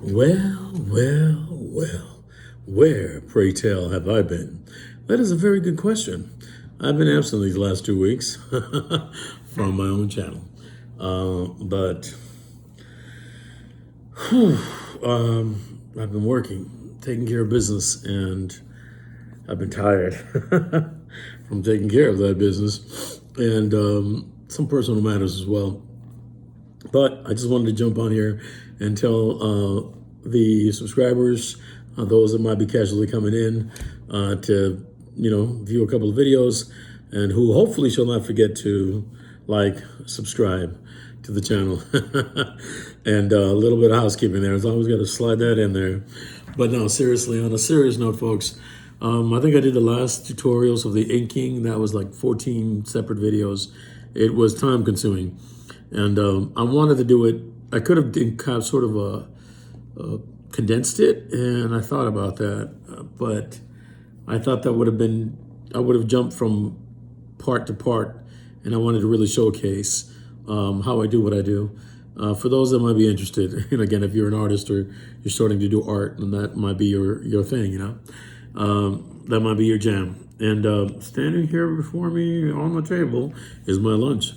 Well, where, pray tell, have I been? That is a very good question. I've been absent these last 2 weeks from my own channel. But I've been working, taking care of business, and I've been tired from taking care of that business and some personal matters as well. But I just wanted to jump on here and tell the subscribers, those that might be casually coming in to, view a couple of videos, and who hopefully shall not forget to like, subscribe to the channel. And a little bit of housekeeping there. As long as we got to slide that in there. But no, seriously, on a serious note, folks, I think I did the last tutorials of the inking. That was like 14 separate videos. It was time consuming. And I wanted to do it. I could have kind of sort of condensed it, and I thought about that. But I thought that would have been, I would have jumped from part to part, and I wanted to really showcase how I do what I do. For those that might be interested, and again, if you're an artist or you're starting to do art, and that might be your thing, that might be your jam. And standing here before me on the table is my lunch.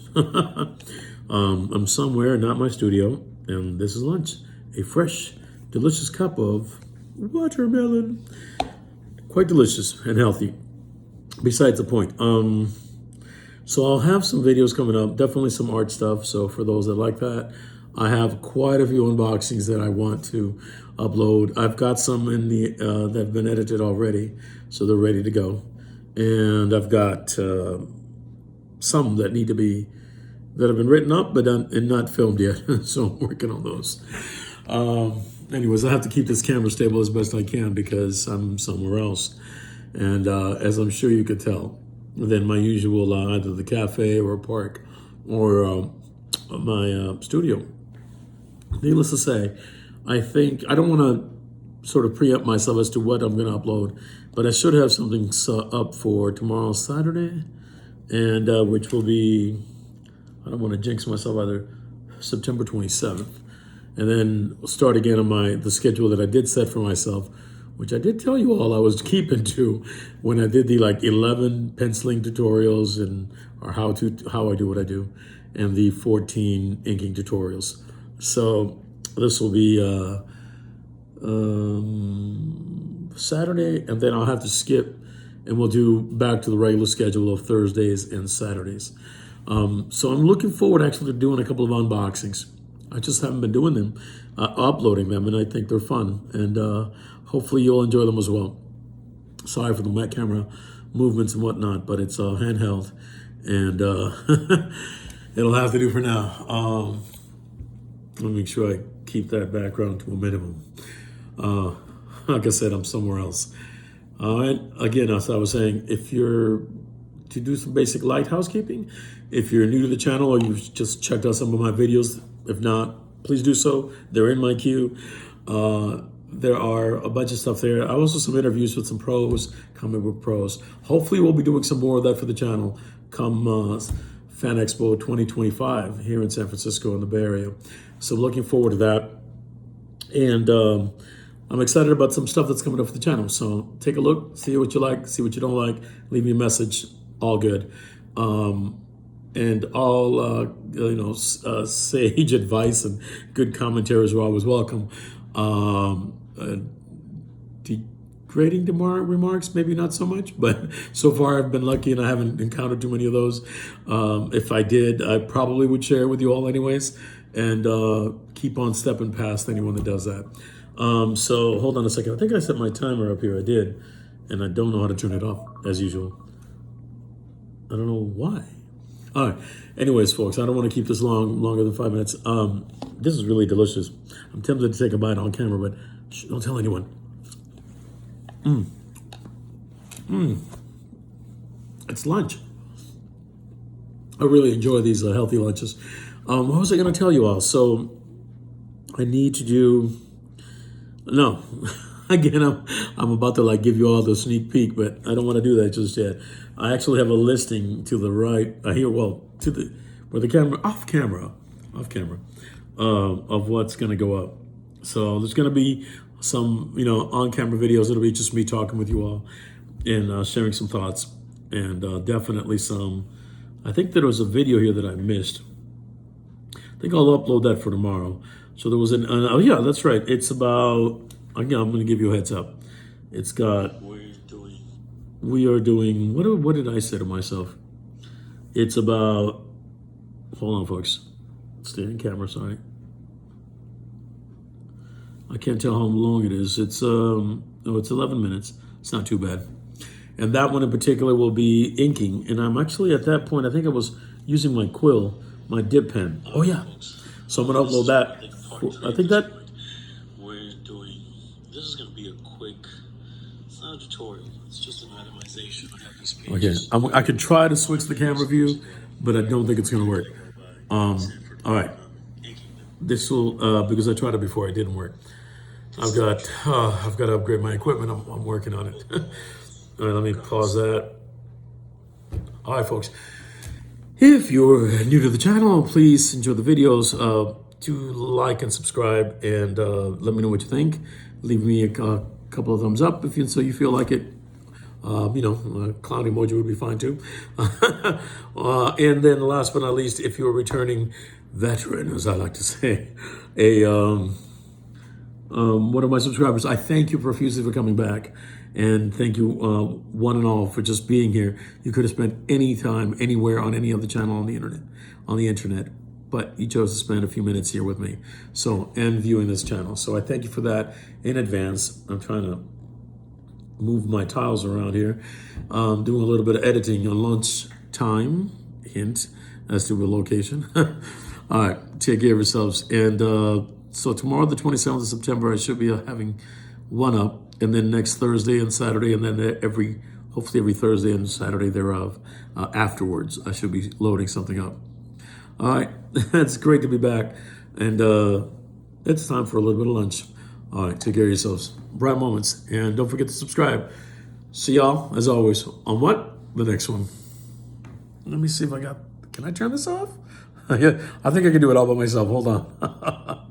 I'm somewhere, not my studio, and this is lunch. A fresh, delicious cup of watermelon. Quite delicious and healthy. Besides the point. So I'll have some videos coming up, definitely some art stuff. So for those that like that, I have quite a few unboxings that I want to upload. I've got some in the that have been edited already, so they're ready to go. And I've got some that need to be, that have been written up but not filmed yet. So I'm working on those. Anyways, I have to keep this camera stable as best I can because I'm somewhere else. And as I'm sure you could tell, than my usual either the cafe or a park or my studio. Needless to say, I think I don't want to sort of preempt myself as to what I'm going to upload, but I should have something up for tomorrow, Saturday, and which will be, I don't want to jinx myself either, September 27th. And then we'll start again on the schedule that I did set for myself, which I did tell you all I was keeping to when I did the 11 penciling tutorials or how I do what I do, and the 14 inking tutorials. So this will be Saturday, and then I'll have to skip, and we'll do back to the regular schedule of Thursdays and Saturdays. So I'm looking forward actually to doing a couple of unboxings. I just haven't been doing them, uploading them, and I think they're fun. And hopefully you'll enjoy them as well. Sorry for the camera movements and whatnot, but it's handheld, and it'll have to do for now. Let me make sure I keep that background to a minimum. Like I said, I'm somewhere else. And again, as I was saying, if you're to do some basic light housekeeping, if you're new to the channel or you've just checked out some of my videos, if not, please do so. They're in my queue. There are a bunch of stuff there. I also some interviews with some pros, comic book pros. Hopefully we'll be doing some more of that for the channel come Fan Expo 2025 here in San Francisco in the Bay Area. So looking forward to that. And I'm excited about some stuff that's coming up for the channel. So take a look, see what you like, see what you don't like, leave me a message, all good. And all, sage advice and good commentaries are always welcome. Degrading remarks, maybe not so much, but so far I've been lucky and I haven't encountered too many of those. If I did, I probably would share it with you all anyways, and keep on stepping past anyone that does that. So hold on a second. I think I set my timer up here. I did, and I don't know how to turn it off as usual. I don't know why. All right. Anyways, folks, I don't want to keep this longer than 5 minutes. This is really delicious. I'm tempted to take a bite on camera, but don't tell anyone. It's lunch. I really enjoy these healthy lunches. What was I going to tell you all? So I need to do, no, again, I'm about to give you all the sneak peek, but I don't want to do that just yet. I actually have a listing to the right here, to the, where the camera, off camera, of what's going to go up. So there's going to be some, on-camera videos. It'll be just me talking with you all and sharing some thoughts, and definitely some. I think there was a video here that I missed. I think I'll upload that for tomorrow. So there was oh yeah, that's right. It's about, again, I'm going to give you a heads up. It's got, we are doing, what did I say to myself? It's about, hold on folks, stay in camera, sorry. I can't tell how long it is. It's, it's 11 minutes. It's not too bad. And that one in particular will be inking. And I'm actually at that point, I think I was using my quill, my dip pen. Oh yeah. So I'm gonna upload that. I think that. We're doing, this is gonna be a quick, it's not a tutorial, it's just an itemization. I have these pages. Okay, I could try to switch the camera view, but I don't think it's gonna work. All right. This will, because I tried it before, it didn't work. I've got to upgrade my equipment. I'm working on it. All right, let me pause that. All right, folks. If you're new to the channel, please enjoy the videos. Do like and subscribe, and let me know what you think. Leave me a couple of thumbs up if you feel like it. A clown emoji would be fine too. And then last but not least, if you're a returning veteran, as I like to say, one of my subscribers, I thank you profusely for coming back. And thank you, one and all, for just being here. You could have spent any time, anywhere, on any other channel on the internet, but you chose to spend a few minutes here with me, and viewing this channel. So I thank you for that in advance. I'm trying to move my tiles around here. Doing a little bit of editing on lunch time, hint as to the location. All right, take care of yourselves. And so tomorrow, the 27th of September, I should be having one up. And then next Thursday and Saturday, and then hopefully every Thursday and Saturday thereof, afterwards, I should be loading something up. All right, it's great to be back, and it's time for a little bit of lunch. All right, take care of yourselves. Bright moments, and don't forget to subscribe. See y'all, as always, on what? The next one. Let me see if can I turn this off? Yeah, I think I can do it all by myself. Hold on.